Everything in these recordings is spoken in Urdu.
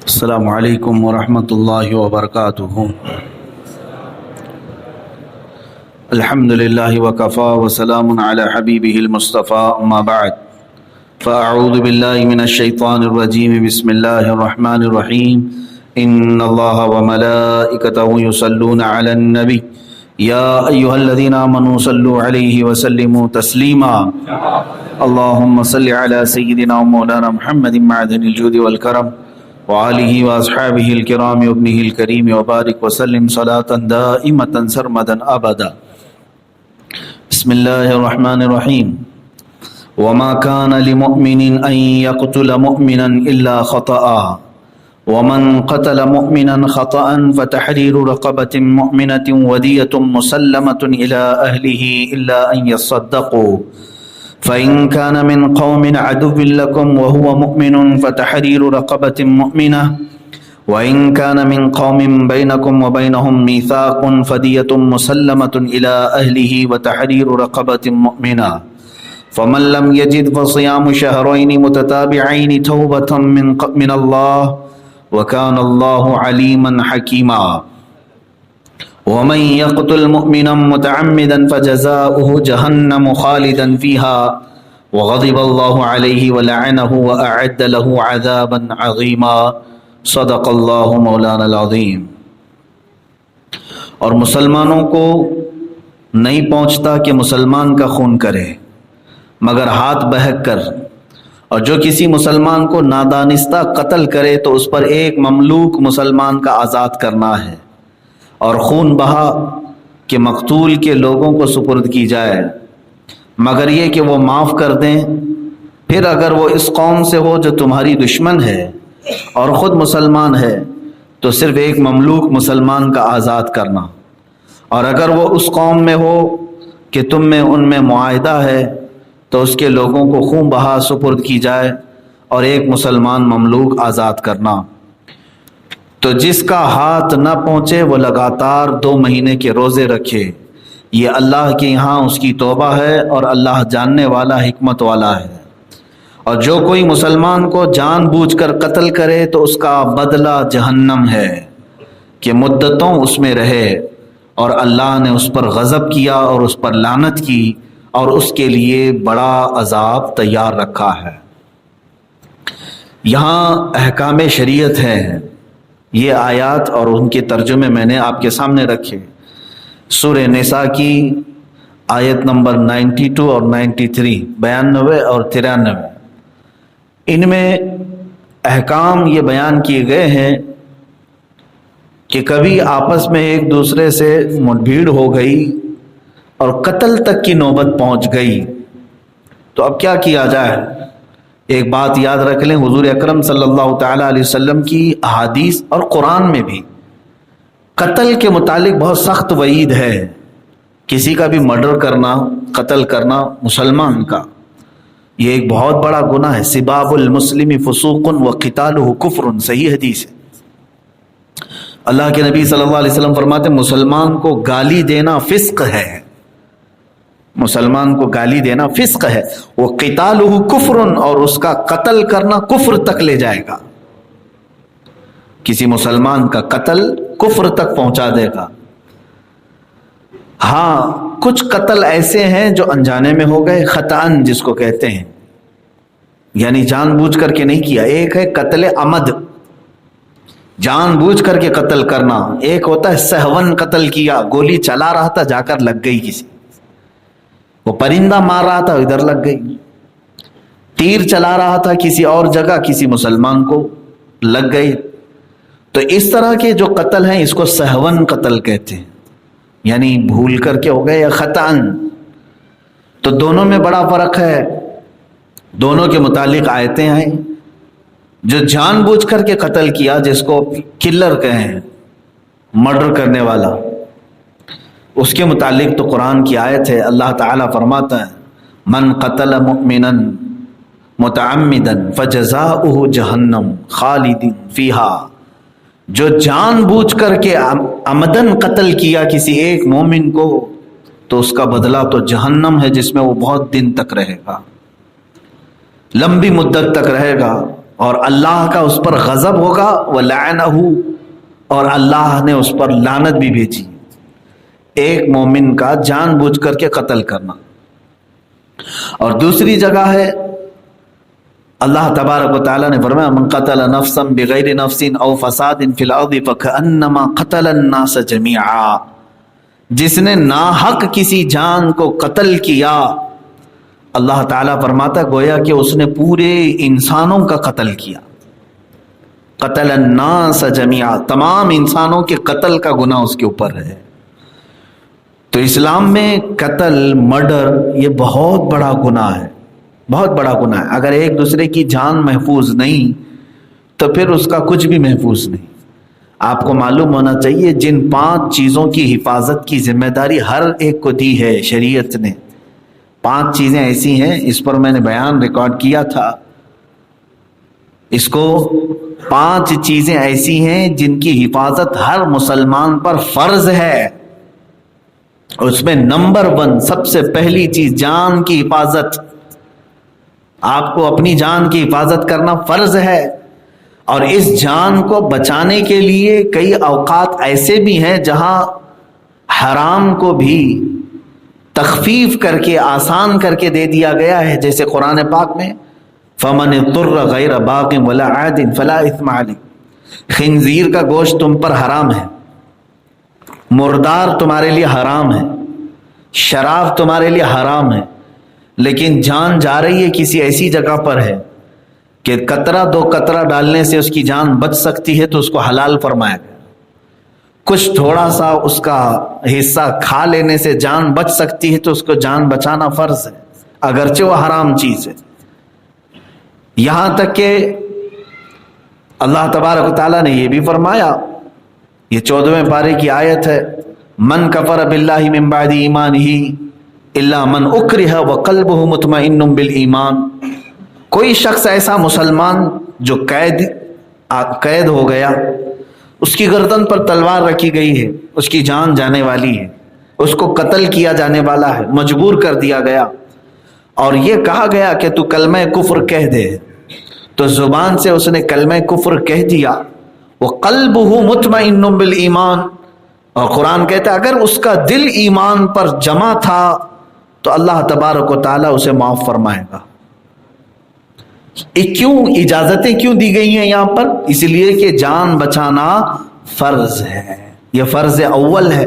السلام علیکم ورحمۃ اللہ وبرکاتہ۔ الحمد للہ وکفی وسلام علی حبیبہ المصطفیٰ، اما بعد فاعوذ باللہ من الشیطان الرجیم، بسم اللہ الرحمن الرحیم۔ ان اللہ وملائکتہ یصلون علی النبی یا ایہا الذین آمنوا صلوا علیہ وسلموا تسلیما۔ اللہم صل علی سیدنا مولانا محمد معدن الجود والکرم وآلہ واصحابہ الکرام وابنہ الکریم وبارک وسلم صلاۃ دائمۃ سرمدا ابدا۔ بسم اللہ الرحمن الرحیم۔ وما كان لمؤمن ان يقتل مؤمنا الا خطأ ومن قتل مؤمنا خطأ فتحرير رقبة مؤمنة ودية مسلمة إلى أهله إلا أن يصدقوا فإن كان من قوم عدو لكم وهو مؤمن فتحرير رقبة مؤمنة وإن كان من قوم بينكم وبينهم ميثاق فدية مسلمة إلى أهله وتحرير رقبة مؤمنة فمن لم يجد فصيام شهرين متتابعين توبة من الله وكان الله عليما حكيما۔ ومن يقتل مؤمنا متعمدا فجزاؤه جهنم خالدا فيها وغضب الله عليه ولعنه وأعد له عذابا عظيما۔ صدق الله مولانا العظیم۔ اور مسلمانوں کو نہیں پہنچتا کہ مسلمان کا خون کرے مگر ہاتھ بہک کر، اور جو کسی مسلمان کو نادانستہ قتل کرے تو اس پر ایک مملوک مسلمان کا آزاد کرنا ہے، اور خون بہا کہ مقتول کے لوگوں کو سپرد کی جائے مگر یہ کہ وہ معاف کر دیں۔ پھر اگر وہ اس قوم سے ہو جو تمہاری دشمن ہے اور خود مسلمان ہے تو صرف ایک مملوک مسلمان کا آزاد کرنا، اور اگر وہ اس قوم میں ہو کہ تم میں ان میں معاہدہ ہے تو اس کے لوگوں کو خون بہا سپرد کی جائے اور ایک مسلمان مملوک آزاد کرنا۔ تو جس کا ہاتھ نہ پہنچے وہ لگاتار 2 مہینے کے روزے رکھے، یہ اللہ کے یہاں اس کی توبہ ہے اور اللہ جاننے والا حکمت والا ہے۔ اور جو کوئی مسلمان کو جان بوجھ کر قتل کرے تو اس کا بدلہ جہنم ہے کہ مدتوں اس میں رہے، اور اللہ نے اس پر غضب کیا اور اس پر لعنت کی اور اس کے لیے بڑا عذاب تیار رکھا ہے۔ یہاں احکام شریعت ہے، یہ آیات اور ان کے ترجمے میں نے آپ کے سامنے رکھے۔ سورہ نساء کی آیت نمبر 92 اور 93، 92 اور 93، ان میں احکام یہ بیان کیے گئے ہیں کہ کبھی آپس میں ایک دوسرے سے مٹ بھیڑ ہو گئی اور قتل تک کی نوبت پہنچ گئی تو اب کیا کیا جائے۔ ایک بات یاد رکھ لیں، حضور اکرم صلی اللہ تعالی علیہ وسلم کی احادیث اور قرآن میں بھی قتل کے متعلق بہت سخت وعید ہے۔ کسی کا بھی مرڈر کرنا، قتل کرنا مسلمان کا، یہ ایک بہت بڑا گناہ ہے۔ سباب المسلم فسوق وقتالہ کفر، صحیح حدیث ہے۔ اللہ کے نبی صلی اللہ علیہ وسلم فرماتے ہیں مسلمان کو گالی دینا فسق ہے، مسلمان کو گالی دینا فسق ہے، وہ قتالہ کفر، اور اس کا قتل کرنا کفر تک لے جائے گا۔ کسی مسلمان کا قتل کفر تک پہنچا دے گا۔ ہاں کچھ قتل ایسے ہیں جو انجانے میں ہو گئے، خطأً جس کو کہتے ہیں، یعنی جان بوجھ کر کے نہیں کیا۔ ایک ہے قتل عمد، جان بوجھ کر کے قتل کرنا، ایک ہوتا ہے سہون قتل کیا، گولی چلا رہا تھا جا کر لگ گئی کسی، وہ پرندہ مار رہا تھا ادھر لگ گئی، تیر چلا رہا تھا کسی اور جگہ کسی مسلمان کو لگ گئی۔ تو اس طرح کے جو قتل ہیں اس کو سہون قتل کہتے ہیں، یعنی بھول کر کے ہو گئے یا خطأً۔ تو دونوں میں بڑا فرق ہے، دونوں کے متعلق آیتیں ہیں۔ جو جان بوجھ کر کے قتل کیا، جس کو کلر کہیں، مرڈر کرنے والا، اس کے متعلق تو قرآن کی آیت ہے۔ اللہ تعالیٰ فرماتا ہے من قتل مؤمنا متعمدا فجزاؤہ جہنم خالد فیہا، جو جان بوجھ کر کے عمدن قتل کیا کسی ایک مومن کو تو اس کا بدلہ تو جہنم ہے جس میں وہ بہت دن تک رہے گا، لمبی مدت تک رہے گا۔ اور اللہ کا اس پر غضب ہوگا، وَلَعَنَهُ، اور اللہ نے اس پر لعنت بھی بھیجی۔ ایک مومن کا جان بوجھ کر کے قتل کرنا۔ اور دوسری جگہ ہے اللہ تبارک و تعالیٰ نے فرمایا من قتل نفسا بغیر نفس او فساد فی الارض فکأنما قتل الناس جميعا، جس نے ناحق کسی جان کو قتل کیا، اللہ تعالیٰ فرماتا گویا کہ اس نے پورے انسانوں کا قتل کیا۔ قتل الناس جميعا، تمام انسانوں کے قتل کا گناہ اس کے اوپر ہے۔ تو اسلام میں قتل، مرڈر، یہ بہت بڑا گناہ ہے، بہت بڑا گناہ ہے۔ اگر ایک دوسرے کی جان محفوظ نہیں تو پھر اس کا کچھ بھی محفوظ نہیں۔ آپ کو معلوم ہونا چاہیے جن 5 چیزوں کی حفاظت کی ذمہ داری ہر ایک کو دی ہے شریعت نے، 5 چیزیں ایسی ہیں، اس پر میں نے بیان ریکارڈ کیا تھا، اس کو 5 چیزیں ایسی ہیں جن کی حفاظت ہر مسلمان پر فرض ہے۔ اس میں نمبر 1 سب سے پہلی چیز جان کی حفاظت۔ آپ کو اپنی جان کی حفاظت کرنا فرض ہے، اور اس جان کو بچانے کے لیے کئی اوقات ایسے بھی ہیں جہاں حرام کو بھی تخفیف کر کے، آسان کر کے دے دیا گیا ہے، جیسے قرآن پاک میں فَمَنِ اضْطُرَّ غَيْرَ بَاغٍ وَلَا عَادٍ فَلَا إِثْمَ عَلَيْهِ، خنزیر کا گوشت تم پر حرام ہے، مردار تمہارے لیے حرام ہے، شراب تمہارے لیے حرام ہے، لیکن جان جا رہی ہے کسی ایسی جگہ پر ہے کہ قطرہ 2 قطرہ ڈالنے سے اس کی جان بچ سکتی ہے تو اس کو حلال فرمایا گیا۔ کچھ تھوڑا سا اس کا حصہ کھا لینے سے جان بچ سکتی ہے تو اس کو جان بچانا فرض ہے، اگرچہ وہ حرام چیز ہے۔ یہاں تک کہ اللہ تبارک و تعالیٰ نے یہ بھی فرمایا، یہ 14ویں پارے کی آیت ہے، من کفر باللہ من بعد ایمانہ الا من اکرہ وقلبہ مطمئن بالایمان، کوئی شخص ایسا مسلمان جو قید ہو گیا، اس کی گردن پر تلوار رکھی گئی ہے، اس کی جان جانے والی ہے، اس کو قتل کیا جانے والا ہے، مجبور کر دیا گیا، اور یہ کہا گیا کہ تو کلمہ کفر کہہ دے، تو زبان سے اس نے کلمہ کفر کہہ دیا، وقلبہ مطمئن بالایمان، اور قرآن کہتا ہے اگر اس کا دل ایمان پر جمع تھا تو اللہ تبارک و تعالیٰ اسے معاف فرمائے گا۔ کیوں اجازتیں کیوں دی گئی ہیں یہاں پر؟ اس لیے کہ جان بچانا فرض ہے، یہ فرض اول ہے۔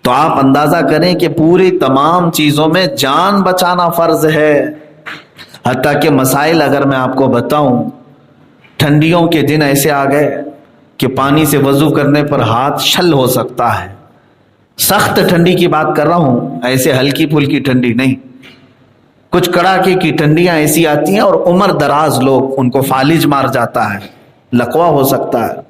تو آپ اندازہ کریں کہ پوری تمام چیزوں میں جان بچانا فرض ہے۔ حتیٰ کہ مسائل اگر میں آپ کو بتاؤں، ٹھنڈیوں کے دن ایسے آ گئے کہ پانی سے وضو کرنے پر ہاتھ شل ہو سکتا ہے، سخت ٹھنڈی کی بات کر رہا ہوں، ایسے ہلکی پھلکی ٹھنڈی نہیں، کچھ کڑاکے کی ٹھنڈیاں ایسی آتی ہیں اور عمر دراز لوگ ان کو فالج مار جاتا ہے، لقوا ہو سکتا ہے۔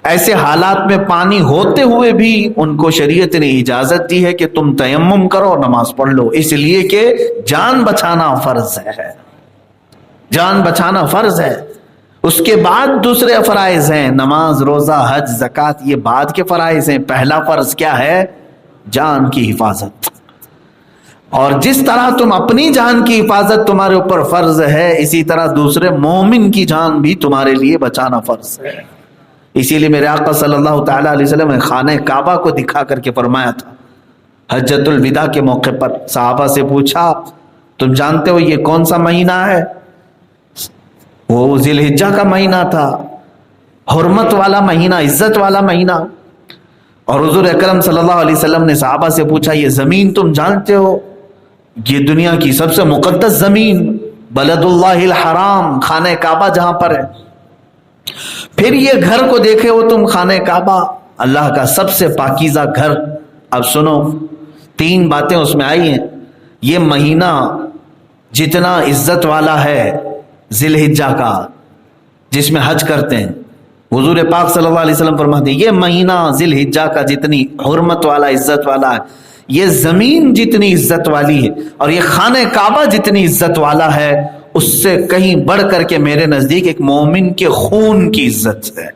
ایسے حالات میں پانی ہوتے ہوئے بھی ان کو شریعت نے اجازت دی ہے کہ تم تیمم کرو اور نماز پڑھ لو، اس لیے کہ جان بچانا فرض ہے، جان بچانا فرض ہے۔ اس کے بعد دوسرے فرائض ہیں، نماز، روزہ، حج، زکوٰۃ، یہ بعد کے فرائض ہیں۔ پہلا فرض کیا ہے؟ جان کی حفاظت۔ اور جس طرح تم اپنی جان کی حفاظت تمہارے اوپر فرض ہے، اسی طرح دوسرے مومن کی جان بھی تمہارے لیے بچانا فرض ہے۔ اسی لیے میرے آقا صلی اللہ تعالیٰ علیہ وسلم نے خانہ کعبہ کو دکھا کر کے فرمایا تھا حجۃ الوداع کے موقع پر، صحابہ سے پوچھا تم جانتے ہو یہ کون سا مہینہ ہے؟ وہ ذی الحجہ کا مہینہ تھا، حرمت والا مہینہ، عزت والا مہینہ۔ اور حضور اکرم صلی اللہ علیہ وسلم نے صحابہ سے پوچھا یہ زمین تم جانتے ہو؟ یہ دنیا کی سب سے مقدس زمین، بلد اللہ الحرام، خانہ کعبہ جہاں پر ہے۔ پھر یہ گھر کو دیکھے ہو تم، خانہ کعبہ، اللہ کا سب سے پاکیزہ گھر۔ اب سنو، 3 باتیں اس میں آئی ہیں۔ یہ مہینہ جتنا عزت والا ہے ذی الحجہ کا، جس میں حج کرتے ہیں، حضور پاک صلی اللہ علیہ وسلم فرماتے ہیں یہ مہینہ ذی الحجہ کا جتنی حرمت والا، عزت والا ہے، یہ زمین جتنی عزت والی ہے، اور یہ خانہ کعبہ جتنی عزت والا ہے، اس سے کہیں بڑھ کر کے میرے نزدیک ایک مومن کے خون کی عزت ہے۔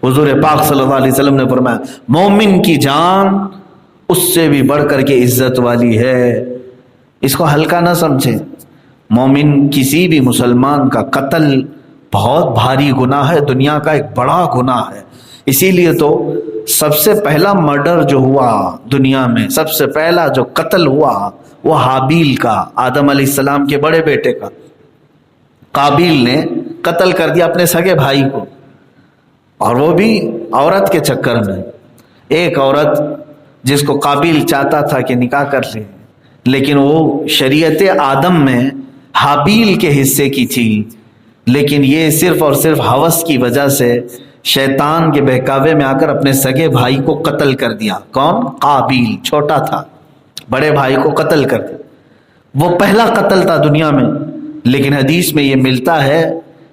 حضور پاک صلی اللہ علیہ وسلم نے فرمایا مومن کی جان اس سے بھی بڑھ کر کے عزت والی ہے۔ اس کو ہلکا نہ سمجھیں۔ مومن کسی بھی مسلمان کا قتل بہت بھاری گناہ ہے، دنیا کا ایک بڑا گناہ ہے۔ اسی لیے تو سب سے پہلا مرڈر جو ہوا دنیا میں، سب سے پہلا جو قتل ہوا وہ حابیل کا، آدم علیہ السلام کے بڑے بیٹے کا۔ قابیل نے قتل کر دیا اپنے سگے بھائی کو، اور وہ بھی عورت کے چکر میں۔ ایک عورت جس کو قابیل چاہتا تھا کہ نکاح کر لے، لیکن وہ شریعت آدم میں حابیل کے حصے کی تھی، لیکن یہ صرف اور صرف ہوس کی وجہ سے شیطان کے بہکاوے میں آ کر اپنے سگے بھائی کو قتل کر دیا۔ کون؟ قابیل، چھوٹا تھا، بڑے بھائی کو قتل کر دیا۔ وہ پہلا قتل تھا دنیا میں، لیکن حدیث میں یہ ملتا ہے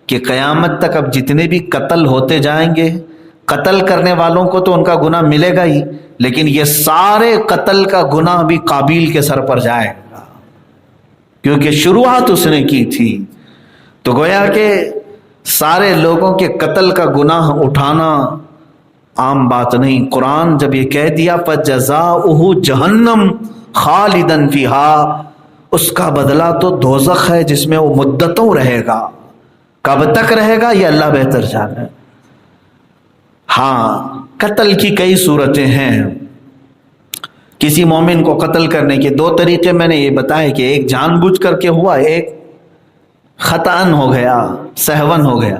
کہ قیامت تک اب جتنے بھی قتل ہوتے جائیں گے، قتل کرنے والوں کو تو ان کا گناہ ملے گا ہی، لیکن یہ سارے قتل کا گناہ بھی قابیل کے سر پر جائے گا، کیونکہ شروعات اس نے کی تھی۔ تو گویا کہ سارے لوگوں کے قتل کا گناہ اٹھانا عام بات نہیں۔ قرآن جب یہ کہہ دیا فَجَزَاؤُهُ جَهَنَّمْ خَالِدًا فِيهَا، اس کا بدلہ تو دوزخ ہے جس میں وہ مدتوں رہے گا۔ کب تک رہے گا یہ اللہ بہتر جانے۔ ہاں، قتل کی کئی صورتیں ہیں۔ کسی مومن کو قتل کرنے کے دو طریقے میں نے یہ بتایا کہ ایک جان بوجھ کر کے ہوا، ایک خطأً ہو گیا، سہون ہو گیا۔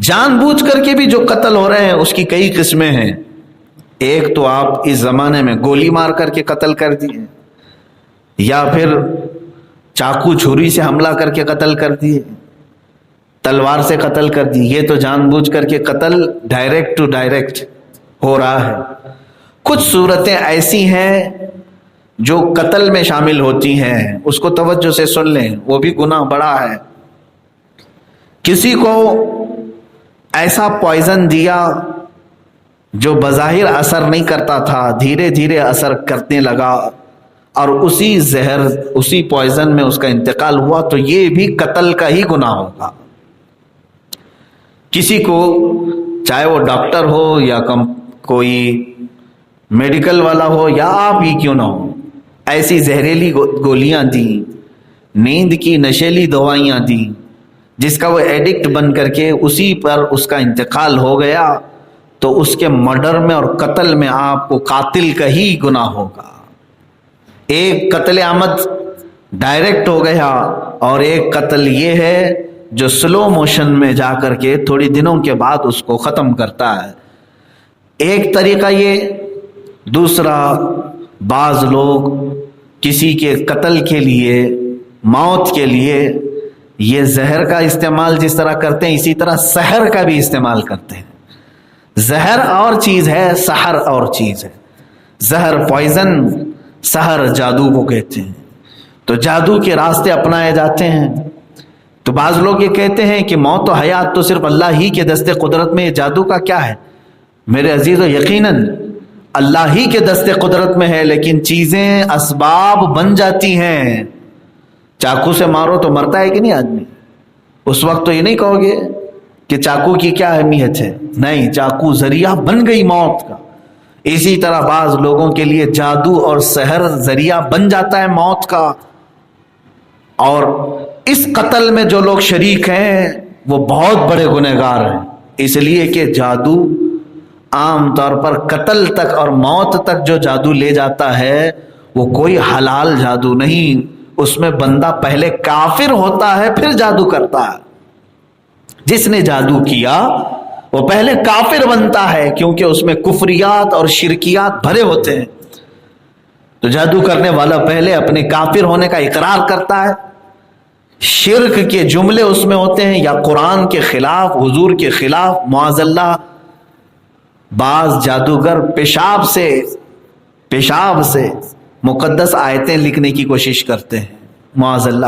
جان بوجھ کر کے بھی جو قتل ہو رہے ہیں اس کی کئی قسمیں ہیں۔ ایک تو آپ اس زمانے میں گولی مار کر کے قتل کر دیے، یا پھر چاقو چھری سے حملہ کر کے قتل کر دیے، تلوار سے قتل کر دی۔ یہ تو جان بوجھ کر کے قتل ڈائریکٹ ٹو ڈائریکٹ ہو رہا ہے۔ کچھ صورتیں ایسی ہیں جو قتل میں شامل ہوتی ہیں، اس کو توجہ سے سن لیں، وہ بھی گناہ بڑا ہے۔ کسی کو ایسا پوائزن دیا جو بظاہر اثر نہیں کرتا تھا، دھیرے دھیرے اثر کرنے لگا، اور اسی زہر، اسی پوائزن میں اس کا انتقال ہوا، تو یہ بھی قتل کا ہی گناہ ہوگا۔ کسی کو، چاہے وہ ڈاکٹر ہو یا کوئی میڈیکل والا ہو یا آپ ہی کیوں نہ ہو، ایسی زہریلی گولیاں دیں، نیند کی نشیلی دوائیاں دیں، جس کا وہ ایڈکٹ بن کر کے اسی پر اس کا انتقال ہو گیا، تو اس کے مرڈر میں اور قتل میں آپ کو قاتل کا ہی گناہ ہوگا۔ ایک قتل عمد ڈائریکٹ ہو گیا، اور ایک قتل یہ ہے جو سلو موشن میں جا کر کے تھوڑی دنوں کے بعد اس کو ختم کرتا ہے۔ ایک طریقہ یہ۔ دوسرا، بعض لوگ کسی کے قتل کے لیے، موت کے لیے یہ زہر کا استعمال جس طرح کرتے ہیں، اسی طرح سحر کا بھی استعمال کرتے ہیں۔ زہر اور چیز ہے، سحر اور چیز ہے۔ زہر پوائزن، سحر جادو کو کہتے ہیں۔ تو جادو کے راستے اپنائے جاتے ہیں۔ تو بعض لوگ یہ کہتے ہیں کہ موت و حیات تو صرف اللہ ہی کے دست قدرت میں، جادو کا کیا ہے؟ میرے عزیزو، یقیناً اللہ ہی کے دست قدرت میں ہے، لیکن چیزیں اسباب بن جاتی ہیں۔ چاقو سے مارو تو مرتا ہے کہ نہیں آدمی؟ اس وقت تو یہ نہیں کہو گے کہ چاقو کی کیا اہمیت ہے، نہیں، چاقو ذریعہ بن گئی موت کا۔ اسی طرح بعض لوگوں کے لیے جادو اور سحر ذریعہ بن جاتا ہے موت کا۔ اور اس قتل میں جو لوگ شریک ہیں وہ بہت بڑے گنہگار ہیں، اس لیے کہ جادو عام طور پر قتل تک اور موت تک جو جادو لے جاتا ہے وہ کوئی حلال جادو نہیں، اس میں بندہ پہلے کافر ہوتا ہے پھر جادو کرتا ہے۔ جس نے جادو کیا وہ پہلے کافر بنتا ہے، کیونکہ اس میں کفریات اور شرکیات بھرے ہوتے ہیں۔ تو جادو کرنے والا پہلے اپنے کافر ہونے کا اقرار کرتا ہے، شرک کے جملے اس میں ہوتے ہیں، یا قرآن کے خلاف، حضور کے خلاف، معاذ اللہ۔ بعض جادوگر پیشاب سے مقدس آیتیں لکھنے کی کوشش کرتے ہیں، معاذ اللہ۔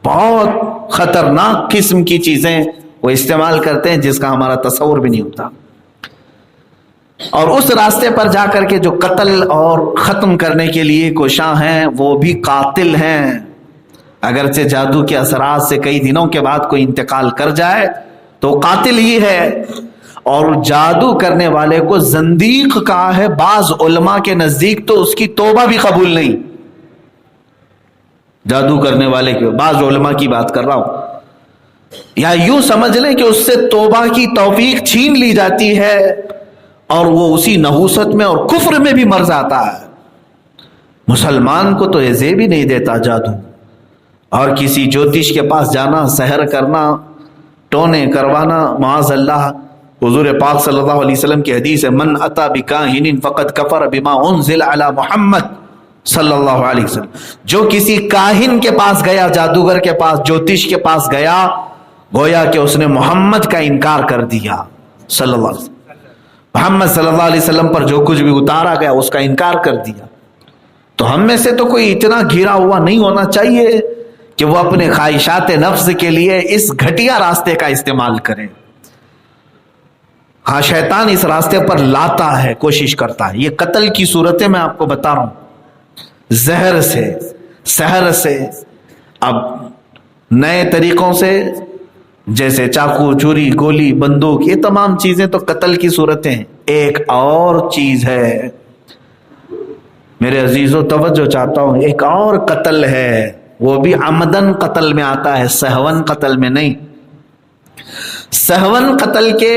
بہت خطرناک قسم کی چیزیں وہ استعمال کرتے ہیں جس کا ہمارا تصور بھی نہیں ہوتا۔ اور اس راستے پر جا کر کے جو قتل اور ختم کرنے کے لیے کوشاں ہیں وہ بھی قاتل ہیں۔ اگرچہ جادو کے اثرات سے کئی دنوں کے بعد کوئی انتقال کر جائے تو قاتل ہی ہے۔ اور جادو کرنے والے کو زندیق کہا ہے بعض علماء کے نزدیک، تو اس کی توبہ بھی قبول نہیں۔ جادو کرنے والے کے بعض علماء کی بات کر رہا ہوں، یا یوں سمجھ لیں کہ اس سے توبہ کی توفیق چھین لی جاتی ہے اور وہ اسی نحوست میں اور کفر میں بھی مر جاتا ہے۔ مسلمان کو تو یہ زیب بھی نہیں دیتا جادو، اور کسی جوتش کے پاس جانا، سحر کرنا، ٹونے کروانا، معاذ اللہ۔ حضور پاک صلی اللہ علیہ وسلم کی حدیث ہے، من اتی بکاہن فقد کفر بما انزل علی محمد صلی اللہ علیہ وسلم۔ جو کسی کاہن کے پاس گیا، جادوگر کے پاس، جوتش کے پاس گیا، گویا کہ اس نے محمد کا انکار کر دیا صلی اللہ علیہ وسلم۔ محمد صلی اللہ علیہ وسلم پر جو کچھ بھی اتارا گیا اس کا انکار کر دیا۔ تو ہم میں سے تو کوئی اتنا گھرا ہوا نہیں ہونا چاہیے کہ وہ اپنے خواہشات نفس کے لیے اس گھٹیا راستے کا استعمال کرے۔ ہاں، شیطان اس راستے پر لاتا ہے، کوشش کرتا ہے۔ یہ قتل کی صورتیں میں آپ کو بتا رہا ہوں، زہر سے، سحر سے، اب نئے طریقوں سے، جیسے چاقو، چھری، گولی، بندوق، یہ تمام چیزیں تو قتل کی صورتیں ہیں۔ ایک اور چیز ہے میرے عزیزو، توجہ چاہتا ہوں، ایک اور قتل ہے، وہ بھی عمدن قتل میں آتا ہے، سہون قتل میں نہیں۔ سہون قتل کے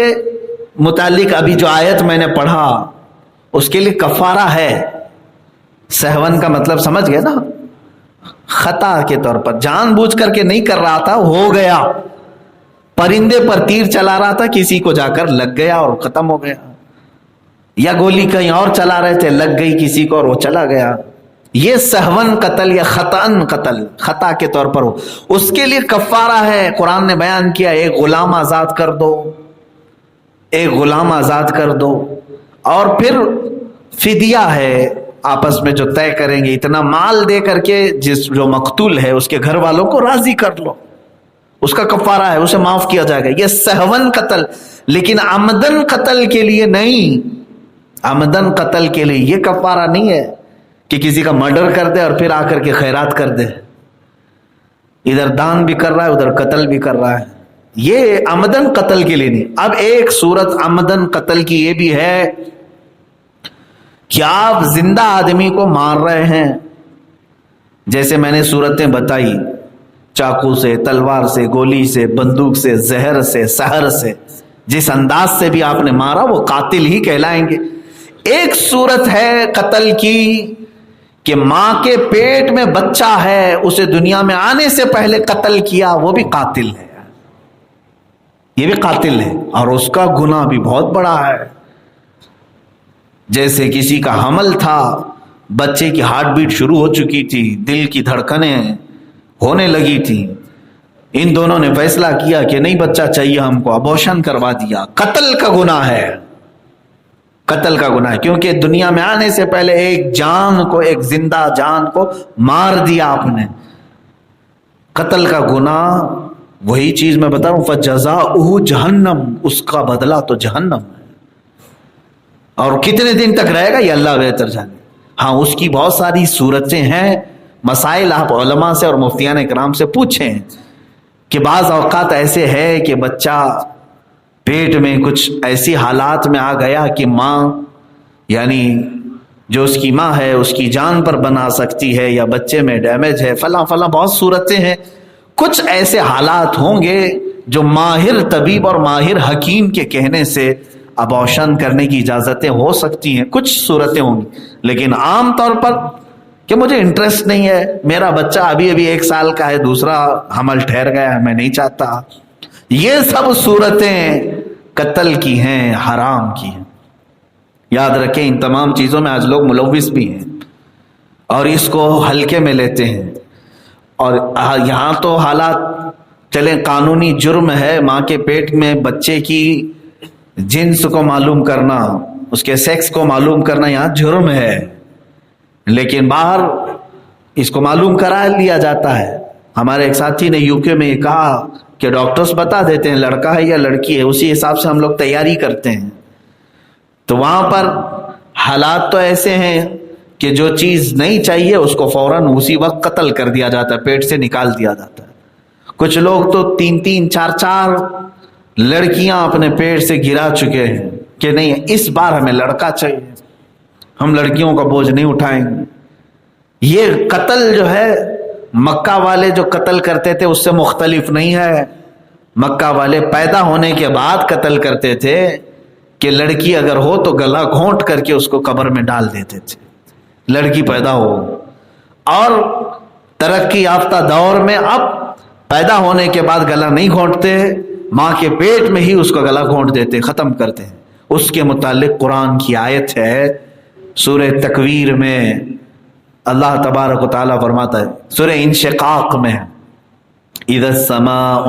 متعلق ابھی جو آیت میں نے پڑھا اس کے لیے کفارہ ہے۔ سہون کا مطلب سمجھ گئے نا، خطا کے طور پر، جان بوجھ کر کے نہیں کر رہا تھا، ہو گیا، پرندے پر تیر چلا رہا تھا، کسی کو جا کر لگ گیا اور ختم ہو گیا، یا گولی کہیں اور چلا رہے تھے، لگ گئی کسی کو اور وہ چلا گیا۔ یہ سہون قتل یا خطأً قتل، خطا کے طور پر ہو، اس کے لیے کفارہ ہے۔ قرآن نے بیان کیا، ایک غلام آزاد کر دو، ایک غلام آزاد کر دو، اور پھر فدیہ ہے، آپس میں جو طے کریں گے، اتنا مال دے کر کے جو مقتول ہے اس کے گھر والوں کو راضی کر لو، اس کا کفارہ ہے، اسے معاف کیا جائے گا۔ یہ سہون قتل، لیکن عمدن قتل کے لیے نہیں۔ عمدن قتل کے لیے یہ کفارہ نہیں ہے کہ کسی کا مرڈر کر دے اور پھر آ کر کے خیرات کر دے، ادھر دان بھی کر رہا ہے ادھر قتل بھی کر رہا ہے، یہ عمدن قتل کے لیے نہیں۔ اب ایک صورت عمدن قتل کی یہ بھی ہے کہ آپ زندہ آدمی کو مار رہے ہیں، جیسے میں نے صورتیں بتائی، چاقو سے، تلوار سے، گولی سے، بندوق سے، زہر سے، سحر سے، جس انداز سے بھی آپ نے مارا وہ قاتل ہی کہلائیں گے۔ ایک صورت ہے قتل کی کہ ماں کے پیٹ میں بچہ ہے، اسے دنیا میں آنے سے پہلے قتل کیا، وہ بھی قاتل ہے، یہ بھی قاتل ہے، اور اس کا گناہ بھی بہت بڑا ہے۔ جیسے کسی کا حمل تھا، بچے کی ہارٹ بیٹ شروع ہو چکی تھی، دل کی دھڑکنیں ہونے لگی تھی، ان دونوں نے فیصلہ کیا کہ نہیں بچہ چاہیے ہم کو، ابورشن کروا دیا، قتل کا گناہ ہے، قتل کا گناہ ہے، کیونکہ دنیا میں آنے سے پہلے ایک جان کو، ایک زندہ جان کو مار دیا آپ نے۔ قتل کا گناہ وہی چیز میں بتا رہا ہوں، فَجَزَاؤُهُ جہنم، اس کا بدلہ تو جہنم ہے، اور کتنے دن تک رہے گا یہ اللہ بہتر جانے۔ ہاں، اس کی بہت ساری صورتیں ہیں، مسائل آپ علماء سے اور مفتیان کرام سے پوچھیں کہ بعض اوقات ایسے ہے کہ بچہ پیٹ میں کچھ ایسی حالات میں آ گیا کہ ماں، یعنی جو اس کی ماں ہے اس کی جان پر بنا سکتی ہے، یا بچے میں ڈیمیج ہے، فلاں فلاں بہت صورتیں ہیں۔ کچھ ایسے حالات ہوں گے جو ماہر طبیب اور ماہر حکیم کے کہنے سے ابورشن کرنے کی اجازتیں ہو سکتی ہیں، کچھ صورتیں ہوں گی، لیکن عام طور پر کہ مجھے انٹرسٹ نہیں ہے، میرا بچہ ابھی 1 سال کا ہے، دوسرا حمل ٹھہر گیا ہے، میں نہیں چاہتا، یہ سب صورتیں قتل کی ہیں، حرام کی ہیں۔ یاد رکھیں، ان تمام چیزوں میں آج لوگ ملوث بھی ہیں اور اس کو ہلکے میں لیتے ہیں، اور یہاں تو حالات چلیں، قانونی جرم ہے ماں کے پیٹ میں بچے کی جنس کو معلوم کرنا، اس کے سیکس کو معلوم کرنا یہاں جرم ہے، لیکن باہر اس کو معلوم کرا لیا جاتا ہے۔ ہمارے ایک ساتھی نے UK میں یہ کہا کہ ڈاکٹرز بتا دیتے ہیں لڑکا ہے یا لڑکی ہے، اسی حساب سے ہم لوگ تیاری کرتے ہیں۔ تو وہاں پر حالات تو ایسے ہیں کہ جو چیز نہیں چاہیے اس کو فوراً اسی وقت قتل کر دیا جاتا ہے، پیٹ سے نکال دیا جاتا ہے۔ کچھ لوگ تو 3 4 لڑکیاں اپنے پیٹ سے گرا چکے ہیں کہ نہیں اس بار ہمیں لڑکا چاہیے، ہم لڑکیوں کا بوجھ نہیں اٹھائیں گے۔ یہ قتل جو ہے مکہ والے جو قتل کرتے تھے اس سے مختلف نہیں ہے، مکہ والے پیدا ہونے کے بعد قتل کرتے تھے کہ لڑکی اگر ہو تو گلا گھونٹ کر کے اس کو قبر میں ڈال دیتے تھے، لڑکی پیدا ہو۔ اور ترقی یافتہ دور میں اب پیدا ہونے کے بعد گلا نہیں گھونٹتے، ماں کے پیٹ میں ہی اس کو گلا گھونٹ دیتے، ختم کرتے ہیں۔ اس کے متعلق قرآن کی آیت ہے سورہ تکویر میں، اللہ تبارک و تعالیٰ فرماتا ہے سورہ انشقاق میں، اذا السماء،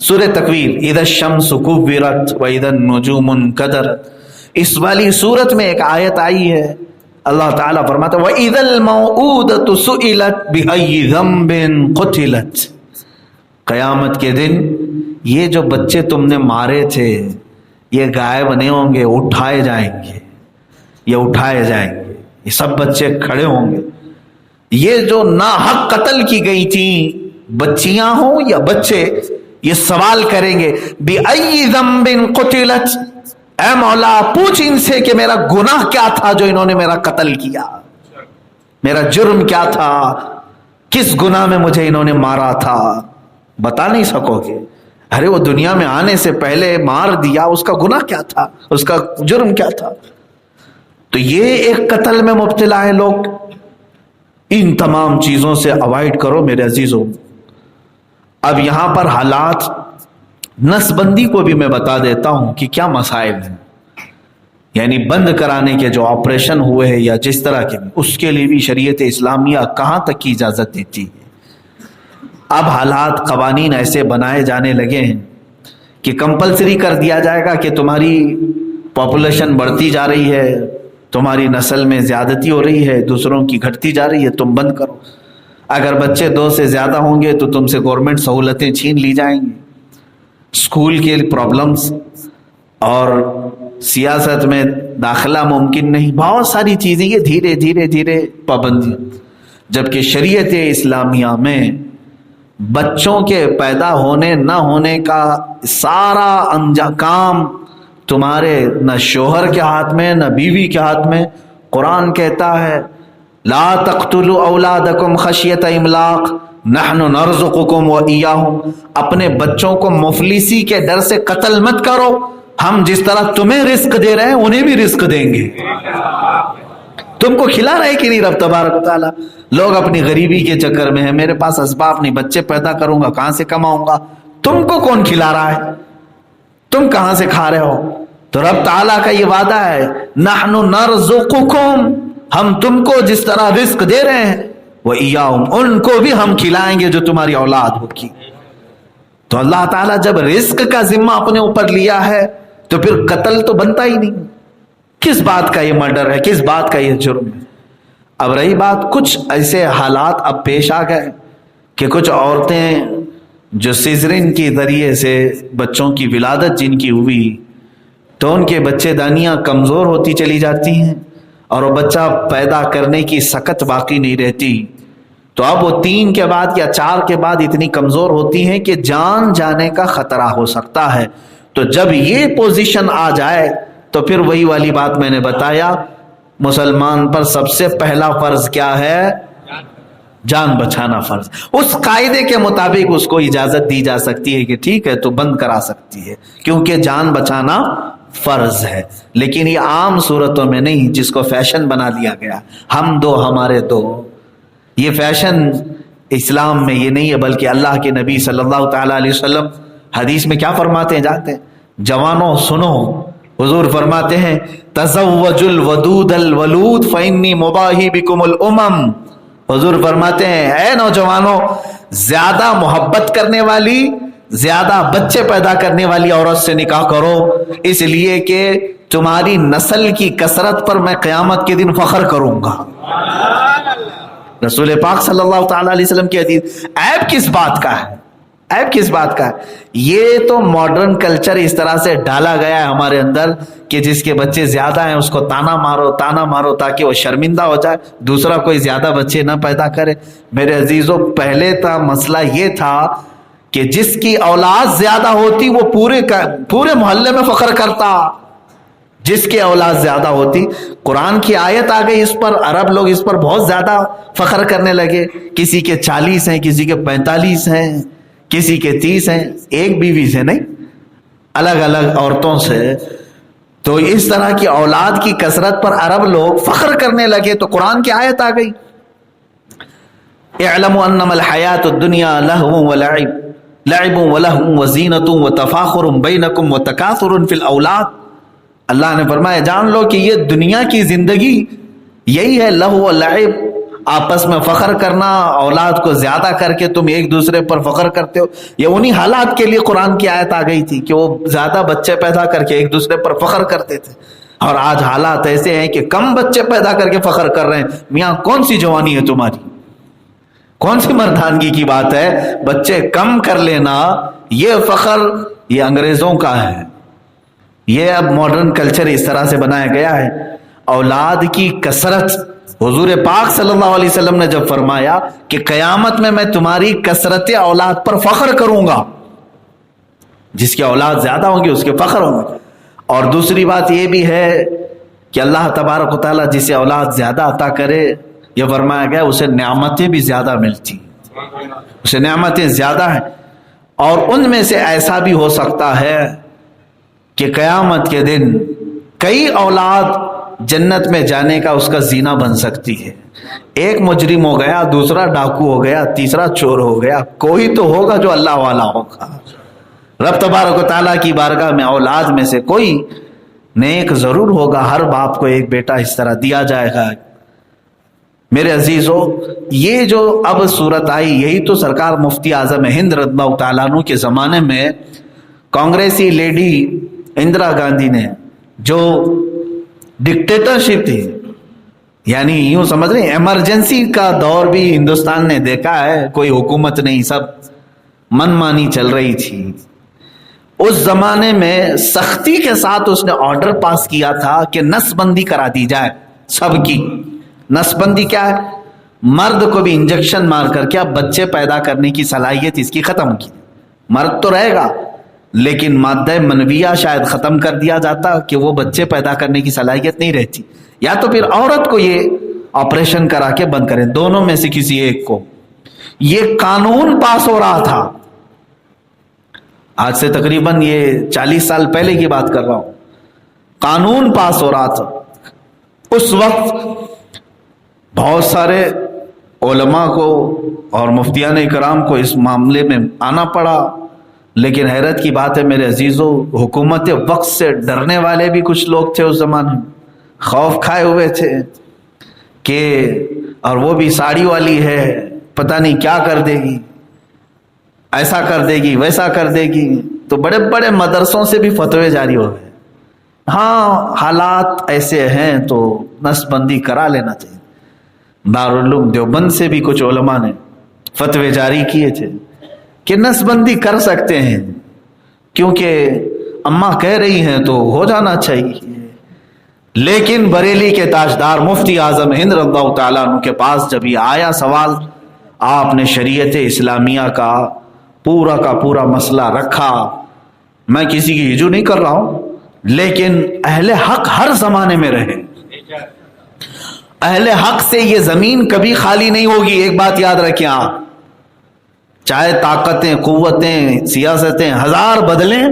سورہ تکویر، اذا الشمس کورت واذا النجوم انکدرت، اس والی سورت میں ایک آیت آئی ہے، اللہ تعالیٰ فرماتا ہے وَإِذَا الْمَوْءُودَةُ سُئِلَتْ بِأَيِّ ذَنبٍ قُتِلَتْ، قیامت کے دن یہ جو بچے تم نے مارے تھے یہ غائب نہیں ہوں گے، اٹھائے جائیں گے، یہ اٹھائے جائیں گے، یہ سب بچے کھڑے ہوں گے۔ یہ جو ناحق قتل کی گئی تھیں، بچیاں ہوں یا بچے، یہ سوال کریں گے بِأَيِّ ذَنبٍ قُتِلَتْ، اے مولا پوچھ ان سے کہ میرا گناہ کیا تھا جو انہوں نے میرا قتل کیا، میرا جرم کیا تھا، کس گناہ میں مجھے انہوں نے مارا تھا، بتا نہیں سکو گے۔ ارے وہ دنیا میں آنے سے پہلے مار دیا، اس کا گناہ کیا تھا، اس کا جرم کیا تھا؟ تو یہ ایک قتل میں مبتلا ہے لوگ۔ ان تمام چیزوں سے اوائڈ کرو میرے عزیزوں۔ اب یہاں پر حالات نس بندی کو بھی میں بتا دیتا ہوں کہ کیا مسائل ہیں، یعنی بند کرانے کے جو آپریشن ہوئے ہیں یا جس طرح کے، اس کے لیے بھی شریعت اسلامیہ کہاں تک کی اجازت دیتی ہے۔ اب حالات، قوانین ایسے بنائے جانے لگے ہیں کہ کمپلسری کر دیا جائے گا کہ تمہاری پاپولیشن بڑھتی جا رہی ہے، تمہاری نسل میں زیادتی ہو رہی ہے، دوسروں کی گھٹتی جا رہی ہے، تم بند کرو۔ اگر بچے 2 سے زیادہ ہوں گے تو تم سے گورنمنٹ سہولتیں چھین لی جائیں گی، اسکول کے پرابلمز اور سیاست میں داخلہ ممکن نہیں، بہت ساری چیزیں یہ دھیرے دھیرے دھیرے پابندی۔ جبکہ شریعت اسلامیہ میں بچوں کے پیدا ہونے نہ ہونے کا سارا کام تمہارے نہ شوہر کے ہاتھ میں نہ بیوی کے ہاتھ میں۔ قرآن کہتا ہے لا تقتلوا اولادکم خشیۃ املاق نحن نرزقکم وایاہم، اپنے بچوں کو مفلسی کے ڈر سے قتل مت کرو، ہم جس طرح تمہیں رزق دے رہے ہیں انہیں بھی رزق دیں گے۔ تم کو کھلا رہے کہ نہیں رب تبارک و تعالیٰ؟ لوگ اپنی غریبی کے چکر میں ہیں، میرے پاس اسباب نہیں، بچے پیدا کروں گا کہاں سے کماؤں گا؟ تم کو کون کھلا رہا ہے؟ تم کہاں سے کھا رہے ہو؟ تو رب تعالیٰ کا یہ وعدہ ہے نحن نرزقکم، ہم تم کو جس طرح رزق دے رہے ہیں وایاہم، ان کو بھی ہم کھلائیں گے جو تمہاری اولاد ہوگی۔ تو اللہ تعالیٰ جب رزق کا ذمہ اپنے اوپر لیا ہے تو پھر قتل تو بنتا ہی نہیں۔ کس بات کا یہ مرڈر ہے، کس بات کا یہ جرم ہے؟ اب رہی بات، کچھ ایسے حالات اب پیش آ گئے کہ کچھ عورتیں جو سیزرین کے ذریعے سے بچوں کی ولادت جن کی ہوئی تو ان کے بچے دانیاں کمزور ہوتی چلی جاتی ہیں اور وہ بچہ پیدا کرنے کی سکت باقی نہیں رہتی، تو اب وہ 3 کے بعد یا 4 کے بعد اتنی کمزور ہوتی ہیں کہ جان جانے کا خطرہ ہو سکتا ہے۔ تو جب یہ پوزیشن آ جائے تو پھر وہی والی بات میں نے بتایا، مسلمان پر سب سے پہلا فرض کیا ہے؟ جان بچانا فرض۔ اس قاعدے کے مطابق اس کو اجازت دی جا سکتی ہے کہ ٹھیک ہے تو بند کرا سکتی ہے، کیونکہ جان بچانا فرض ہے، لیکن یہ عام صورتوں میں نہیں جس کو فیشن بنا دیا گیا، ہم دو ہمارے دو۔ یہ فیشن اسلام میں یہ نہیں ہے، بلکہ اللہ کے نبی صلی اللہ تعالی علیہ وسلم حدیث میں کیا فرماتے ہیں جانتے ہیں؟ جوانوں سنو، حضور فرماتے ہیں تزوج الودود الولود فانی مباہی بکم الامم، حضور فرماتے ہیں اے نوجوانوں زیادہ محبت کرنے والی، زیادہ بچے پیدا کرنے والی عورت سے نکاح کرو، اس لیے کہ تمہاری نسل کی کثرت پر میں قیامت کے دن فخر کروں گا۔ رسول پاک صلی اللہ تعالی علیہ وسلم کی حدیث۔ عیب کس بات کا ہے؟ عیب کس بات کا ہے؟ یہ تو ماڈرن کلچر اس طرح سے ڈالا گیا ہے ہمارے اندر کہ جس کے بچے زیادہ ہیں اس کو تانا مارو تاکہ وہ شرمندہ ہو جائے، دوسرا کوئی زیادہ بچے نہ پیدا کرے۔ میرے عزیزوں، پہلے تا مسئلہ یہ تھا کہ جس کی اولاد زیادہ ہوتی وہ پورے محلے میں فخر کرتا، جس کی اولاد زیادہ ہوتی۔ قرآن کی آیت آ گئی اس پر، عرب لوگ اس پر بہت زیادہ فخر کرنے لگے، کسی کے 40 ہیں، کسی کے 45 ہیں، کسی کے 30 ہیں، ایک بیوی سے نہیں، الگ الگ عورتوں سے. تو اس طرح کی اولاد کی کثرت پر عرب لوگ فخر کرنے لگے تو قرآن کی آیت آ گئی، اعلموا انما الحیات الدنیا لہو ولعب لعب ولہو وزینۃ وتفاخر بینکم وتکاثر فی الاولاد. اللہ نے فرمایا جان لو کہ یہ دنیا کی زندگی یہی ہے، لہو و لعب، آپس میں فخر کرنا، اولاد کو زیادہ کر کے تم ایک دوسرے پر فخر کرتے ہو. یہ انہی حالات کے لیے قرآن کی آیت آ گئی تھی کہ وہ زیادہ بچے پیدا کر کے ایک دوسرے پر فخر کرتے تھے. اور آج حالات ایسے ہیں کہ کم بچے پیدا کر کے فخر کر رہے ہیں. میاں کون سی جوانی ہے تمہاری، کون سی مردانگی کی بات ہے؟ بچے کم کر لینا یہ فخر یہ انگریزوں کا ہے. یہ اب ماڈرن کلچر اس طرح سے بنایا گیا ہے. اولاد کی کثرت، حضور پاک صلی اللہ علیہ وسلم نے جب فرمایا کہ قیامت میں تمہاری کثرت اولاد پر فخر کروں گا، جس کی اولاد زیادہ ہوں گی اس کے فخر ہوں گے. اور دوسری بات یہ بھی ہے کہ اللہ تبارک و تعالیٰ جسے اولاد زیادہ عطا کرے، یہ فرمایا گیا اسے نعمتیں بھی زیادہ ملتی، اسے نعمتیں زیادہ ہیں. اور ان میں سے ایسا بھی ہو سکتا ہے کہ قیامت کے دن کئی اولاد جنت میں جانے کا اس کا زینہ بن سکتی ہے. ایک مجرم ہو گیا، دوسرا ڈاکو ہو گیا، تیسرا چور ہو گیا، کوئی تو ہوگا جو اللہ والا ہوگا. رب تبارک و تعالیٰ کی بارگاہ میں اولاد میں سے کوئی نیک ضرور ہوگا. ہر باپ کو ایک بیٹا اس طرح دیا جائے گا. میرے عزیزو، یہ جو اب صورت آئی یہی تو سرکار مفتی اعظم ہند رضی اللہ تعالیٰ عنہ کے زمانے میں کانگریسی لیڈی اندرا گاندھی نے جو ڈکٹیٹرشپ تھی، یعنی یوں سمجھ رہے ایمرجنسی کا دور بھی ہندوستان نے دیکھا ہے، کوئی حکومت نہیں، سب من مانی چل رہی تھی. اس زمانے میں سختی کے ساتھ اس نے آرڈر پاس کیا تھا کہ نس بندی کرا دی جائے سب کی. نس بندی کیا ہے؟ مرد کو بھی انجیکشن مار کر کے اب بچے پیدا کرنے کی صلاحیت اس کی ختم کی. مرد تو رہے گا لیکن مادہ منویہ شاید ختم کر دیا جاتا کہ وہ بچے پیدا کرنے کی صلاحیت نہیں رہتی، یا تو پھر عورت کو یہ آپریشن کرا کے بند کریں، دونوں میں سے کسی ایک کو. یہ قانون پاس ہو رہا تھا، آج سے تقریباً یہ 40 سال پہلے کی بات کر رہا ہوں. قانون پاس ہو رہا تھا. اس وقت بہت سارے علماء کو اور مفتیان اکرام کو اس معاملے میں آنا پڑا، لیکن حیرت کی بات ہے میرے عزیزو، حکومت وقت سے ڈرنے والے بھی کچھ لوگ تھے اس زمانے میں، خوف کھائے ہوئے تھے کہ اور وہ بھی ساڑی والی ہے، پتہ نہیں کیا کر دے گی، ایسا کر دے گی ویسا کر دے گی. تو بڑے بڑے مدرسوں سے بھی فتوے جاری ہو گئے. ہاں حالات ایسے ہیں تو نس بندی کرا لینا چاہیے. دارالعلوم دیوبند سے بھی کچھ علماء نے فتوے جاری کیے تھے کہ نس بندی کر سکتے ہیں، کیونکہ اماں کہہ رہی ہیں تو ہو جانا چاہیے. لیکن بریلی کے تاجدار مفتی اعظم ہند رضی اللہ تعالیٰ عنہ کے پاس جب یہ آیا سوال، آپ نے شریعت اسلامیہ کا پورا مسئلہ رکھا. میں کسی کی ہجو نہیں کر رہا ہوں، لیکن اہل حق ہر زمانے میں رہے. اہل حق سے یہ زمین کبھی خالی نہیں ہوگی. ایک بات یاد رکھیں آپ، چاہے طاقتیں قوتیں سیاستیں ہزار بدلیں،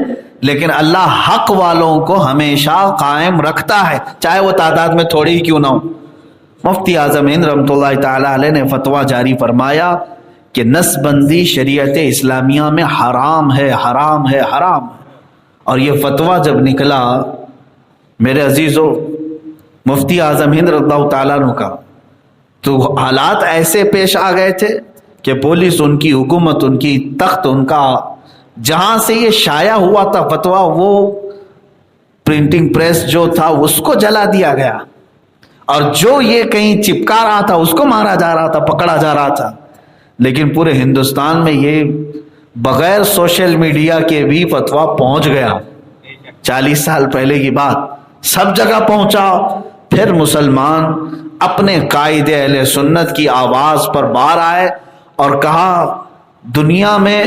لیکن اللہ حق والوں کو ہمیشہ قائم رکھتا ہے، چاہے وہ تعداد میں تھوڑی ہی کیوں نہ ہو. مفتی اعظم ہند رحمۃ اللہ تعالی علیہ نے فتویٰ جاری فرمایا کہ نس بندی شریعت اسلامیہ میں حرام ہے، حرام ہے، حرام ہے. اور یہ فتویٰ جب نکلا میرے عزیزو مفتی اعظم ہند رضی اللہ تعالیٰ عنہ کا، تو حالات ایسے پیش آ گئے تھے کہ پولیس ان کی، حکومت ان کی، تخت ان کا، جہاں سے یہ شائع ہوا تھا فتویٰ وہ پرنٹنگ پریس جو تھا اس کو جلا دیا گیا، اور جو یہ کہیں چپکا رہا تھا اس کو مارا جا رہا تھا، پکڑا جا رہا تھا. لیکن پورے ہندوستان میں یہ بغیر سوشل میڈیا کے بھی فتویٰ پہنچ گیا. 40 سال پہلے کی بات سب جگہ پہنچا. پھر مسلمان اپنے قائد اہل سنت کی آواز پر بار آئے اور کہا دنیا میں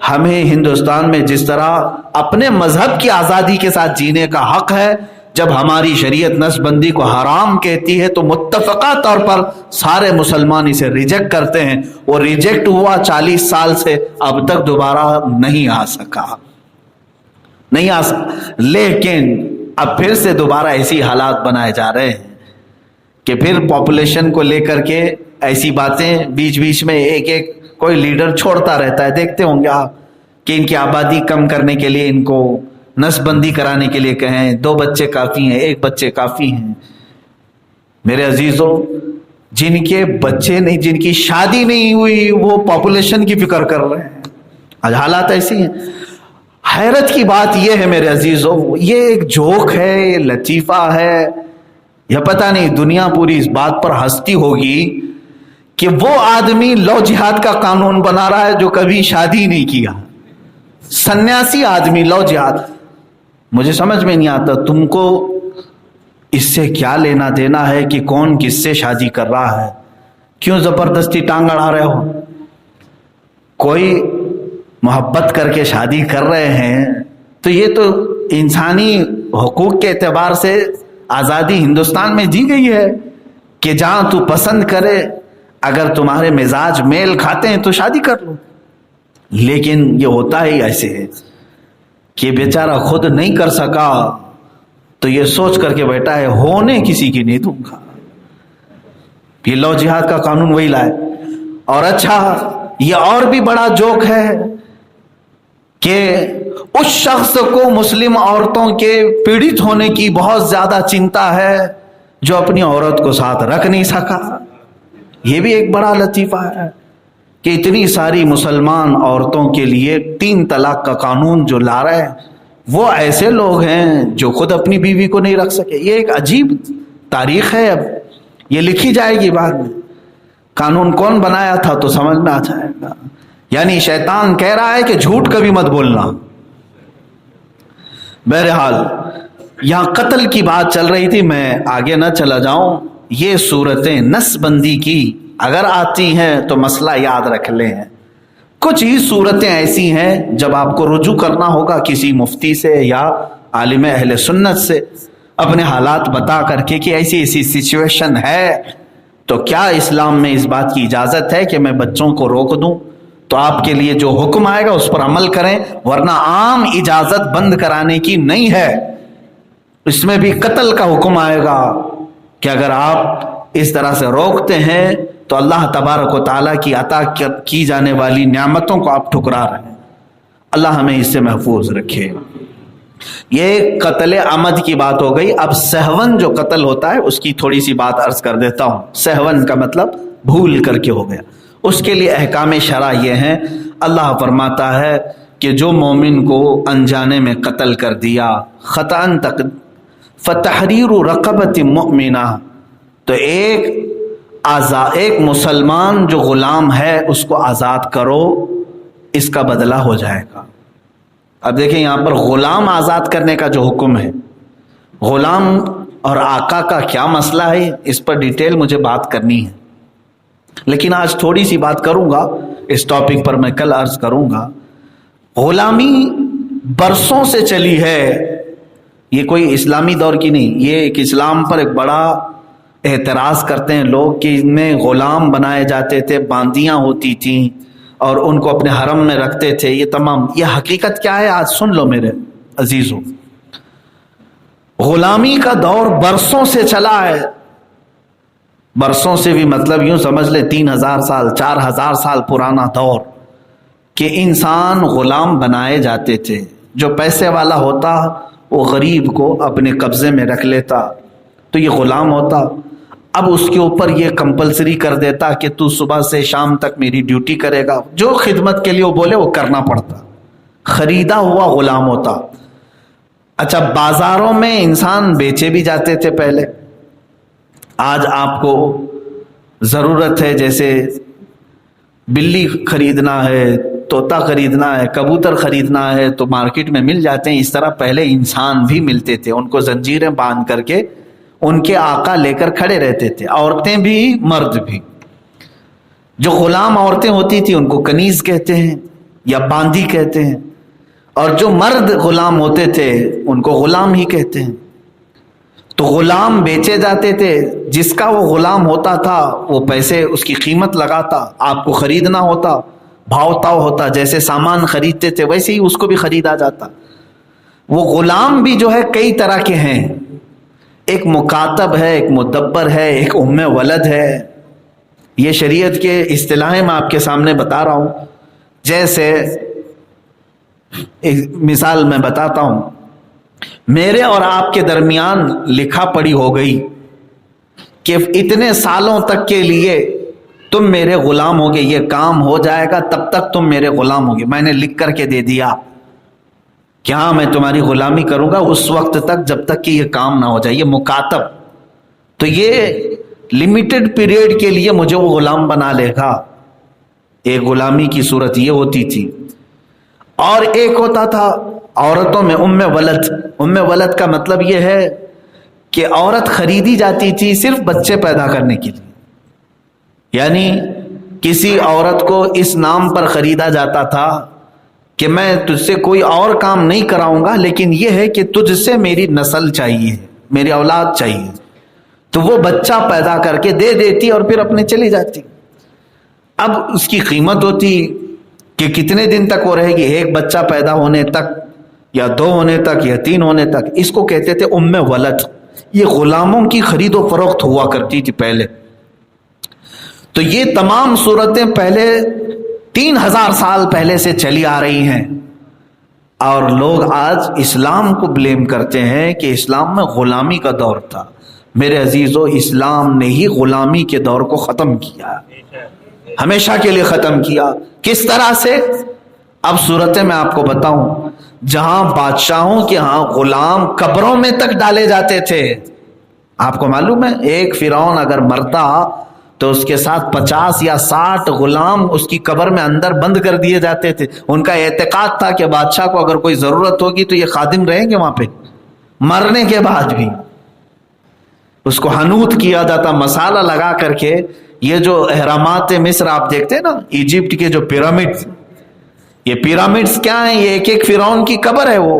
ہمیں ہندوستان میں جس طرح اپنے مذہب کی آزادی کے ساتھ جینے کا حق ہے، جب ہماری شریعت نسل بندی کو حرام کہتی ہے تو متفقہ طور پر سارے مسلمان اسے ریجیکٹ کرتے ہیں. وہ ریجیکٹ ہوا 40 سال سے، اب تک دوبارہ نہیں آ سکا. لیکن اب پھر سے دوبارہ ایسی حالات بنائے جا رہے ہیں کہ پھر پاپولیشن کو لے کر کے ایسی باتیں بیچ بیچ میں ایک کوئی لیڈر چھوڑتا رہتا ہے. دیکھتے ہوں گے آپ کہ ان کی آبادی کم کرنے کے لیے ان کو نسل بندی کرانے کے لیے کہیں 2 بچے کافی ہیں، 1 بچے کافی ہیں. میرے عزیزوں، جن کے بچے نہیں، جن کی شادی نہیں ہوئی، وہ پاپولیشن کی فکر کر رہے ہیں. آج حالات ایسی ہیں. حیرت کی بات یہ ہے میرے عزیزوں، یہ ایک جوک ہے، یہ لطیفہ ہے، یا پتہ نہیں دنیا پوری اس بات پر ہنستی ہوگی کہ وہ آدمی لو جہاد کا قانون بنا رہا ہے جو کبھی شادی نہیں کیا. سنیاسی آدمی لو جہاد. مجھے سمجھ میں نہیں آتا تم کو اس سے کیا لینا دینا ہے کہ کون کس سے شادی کر رہا ہے. کیوں زبردستی ٹانگ اڑا رہے ہو؟ کوئی محبت کر کے شادی کر رہے ہیں تو یہ تو انسانی حقوق کے اعتبار سے آزادی ہندوستان میں دی گئی ہے کہ جہاں تو پسند کرے، اگر تمہارے مزاج میل کھاتے ہیں تو شادی کر لو. لیکن یہ ہوتا ہی ایسے ہے کہ بیچارہ خود نہیں کر سکا تو یہ سوچ کر کے بیٹھا ہے ہونے کسی کی نہیں دوں گا. یہ لو جہاد کا قانون وہی لائے. اور اچھا، یہ اور بھی بڑا جوک ہے کہ اس شخص کو مسلم عورتوں کے پیڑت ہونے کی بہت زیادہ چنتا ہے جو اپنی عورت کو ساتھ رکھ نہیں سکا. یہ بھی ایک بڑا لطیفہ ہے کہ اتنی ساری مسلمان عورتوں کے لیے 3 طلاق کا قانون جو لا رہے ہیں وہ ایسے لوگ ہیں جو خود اپنی بیوی کو نہیں رکھ سکے. یہ ایک عجیب تاریخ ہے. اب یہ لکھی جائے گی بعد میں. قانون کون بنایا تھا تو سمجھ میں آ جائے گا. یعنی شیطان کہہ رہا ہے کہ جھوٹ کبھی مت بولنا. بہرحال یہاں قتل کی بات چل رہی تھی، میں آگے نہ چلا جاؤں. یہ صورتیں نسل بندی کی اگر آتی ہیں تو مسئلہ یاد رکھ لیں. کچھ ہی صورتیں ایسی ہیں جب آپ کو رجوع کرنا ہوگا کسی مفتی سے یا عالم اہل سنت سے، اپنے حالات بتا کر کے کہ ایسی ایسی سچویشن ہے تو کیا اسلام میں اس بات کی اجازت ہے کہ میں بچوں کو روک دوں. تو آپ کے لیے جو حکم آئے گا اس پر عمل کریں، ورنہ عام اجازت بند کرانے کی نہیں ہے. اس میں بھی قتل کا حکم آئے گا کہ اگر آپ اس طرح سے روکتے ہیں تو اللہ تبارک و تعالیٰ کی عطا کی جانے والی نعمتوں کو آپ ٹھکرا رہے ہیں. اللہ ہمیں اس سے محفوظ رکھے. یہ قتل عمد کی بات ہو گئی. اب سہون جو قتل ہوتا ہے اس کی تھوڑی سی بات عرض کر دیتا ہوں. سہون کا مطلب بھول کر کے ہو گیا. اس کے لیے احکام شرع یہ ہیں. اللہ فرماتا ہے کہ جو مومن کو انجانے میں قتل کر دیا خطأً فتحریر رقبۃ مؤمنہ، تو ایک مسلمان جو غلام ہے اس کو آزاد کرو، اس کا بدلہ ہو جائے گا. اب دیکھیں یہاں پر غلام آزاد کرنے کا جو حکم ہے، غلام اور آقا کا کیا مسئلہ ہے اس پر ڈیٹیل مجھے بات کرنی ہے، لیکن آج تھوڑی سی بات کروں گا. اس ٹاپک پر میں کل عرض کروں گا. غلامی برسوں سے چلی ہے، یہ کوئی اسلامی دور کی نہیں. یہ ایک اسلام پر ایک بڑا اعتراض کرتے ہیں لوگ کہ ان میں غلام بنائے جاتے تھے، باندیاں ہوتی تھیں اور ان کو اپنے حرم میں رکھتے تھے. یہ تمام یہ حقیقت کیا ہے آج سن لو میرے عزیزوں. غلامی کا دور برسوں سے چلا ہے. برسوں سے بھی مطلب یوں سمجھ لے 3000 سال 4000 سال پرانا دور کہ انسان غلام بنائے جاتے تھے. جو پیسے والا ہوتا وہ غریب کو اپنے قبضے میں رکھ لیتا تو یہ غلام ہوتا. اب اس کے اوپر یہ کمپلسری کر دیتا کہ تو صبح سے شام تک میری ڈیوٹی کرے گا. جو خدمت کے لیے وہ بولے وہ کرنا پڑتا. خریدا ہوا غلام ہوتا. اچھا، بازاروں میں انسان بیچے بھی جاتے تھے پہلے. آج آپ کو ضرورت ہے جیسے بلی خریدنا ہے، طوطا خریدنا ہے، کبوتر خریدنا ہے تو مارکیٹ میں مل جاتے ہیں. اس طرح پہلے انسان بھی ملتے تھے، ان کو زنجیریں باندھ کر کے ان کے آقا لے کر کھڑے رہتے تھے، عورتیں بھی مرد بھی. جو غلام عورتیں ہوتی تھی ان کو کنیز کہتے ہیں یا باندی کہتے ہیں، اور جو مرد غلام ہوتے تھے ان کو غلام ہی کہتے ہیں. تو غلام بیچے جاتے تھے، جس کا وہ غلام ہوتا تھا وہ پیسے اس کی قیمت لگاتا، آپ کو خریدنا ہوتا، بھاؤ تاؤ ہوتا، جیسے سامان خریدتے تھے ویسے ہی اس کو بھی خریدا جاتا۔ وہ غلام بھی جو ہے کئی طرح کے ہیں، ایک مکاتب ہے، ایک مدبر ہے، ایک ام ولد ہے۔ یہ شریعت کے اصطلاحیں میں آپ کے سامنے بتا رہا ہوں۔ جیسے ایک مثال میں بتاتا ہوں، میرے اور آپ کے درمیان لکھا پڑھی ہو گئی کہ اتنے سالوں تک کے لیے تم میرے غلام ہوگے، یہ کام ہو جائے گا تب تک تم میرے غلام ہوگے، میں نے لکھ کر کے دے دیا کہ ہاں میں تمہاری غلامی کروں گا اس وقت تک جب تک کہ یہ کام نہ ہو جائے، یہ مکاتب۔ تو یہ لمیٹڈ پیریڈ کے لیے مجھے وہ غلام بنا لے گا۔ ایک غلامی کی صورت یہ ہوتی تھی، اور ایک ہوتا تھا عورتوں میں ام ولد۔ ام ولد کا مطلب یہ ہے کہ عورت خریدی جاتی تھی صرف بچے پیدا کرنے کے لیے، یعنی کسی عورت کو اس نام پر خریدا جاتا تھا کہ میں تجھ سے کوئی اور کام نہیں کراؤں گا، لیکن یہ ہے کہ تجھ سے میری نسل چاہیے، میری اولاد چاہیے، تو وہ بچہ پیدا کر کے دے دیتی اور پھر اپنے چلی جاتی۔ اب اس کی قیمت ہوتی کہ کتنے دن تک وہ رہے گی، ایک بچہ پیدا ہونے تک یا 2 ہونے تک یا 3 ہونے تک۔ اس کو کہتے تھے ام ولد۔ یہ غلاموں کی خرید و فروخت ہوا کرتی تھی پہلے۔ تو یہ تمام صورتیں پہلے 3000 سال پہلے سے چلی آ رہی ہیں، اور لوگ آج اسلام کو بلیم کرتے ہیں کہ اسلام میں غلامی کا دور تھا۔ میرے عزیزو، اسلام نے ہی غلامی کے دور کو ختم کیا، ہمیشہ کے لیے ختم کیا۔ کس طرح سے؟ اب صورتیں میں آپ کو بتاؤں۔ جہاں بادشاہوں کے ہاں غلام قبروں میں تک ڈالے جاتے تھے، آپ کو معلوم ہے ایک فرعون اگر مرتا تو اس کے ساتھ 50 یا 60 غلام اس کی قبر میں اندر بند کر دیے جاتے تھے۔ ان کا اعتقاد تھا کہ بادشاہ کو اگر کوئی ضرورت ہوگی تو یہ خادم رہیں گے وہاں پہ، مرنے کے بعد بھی اس کو حنوط کیا جاتا، مسالہ لگا کر کے۔ یہ جو اہرامات مصر آپ دیکھتے ہیں نا، ایجپٹ کے جو پیرامڈز، یہ پیرامڈز کیا ہیں؟ یہ ایک ایک فرعون کی قبر ہے وہ،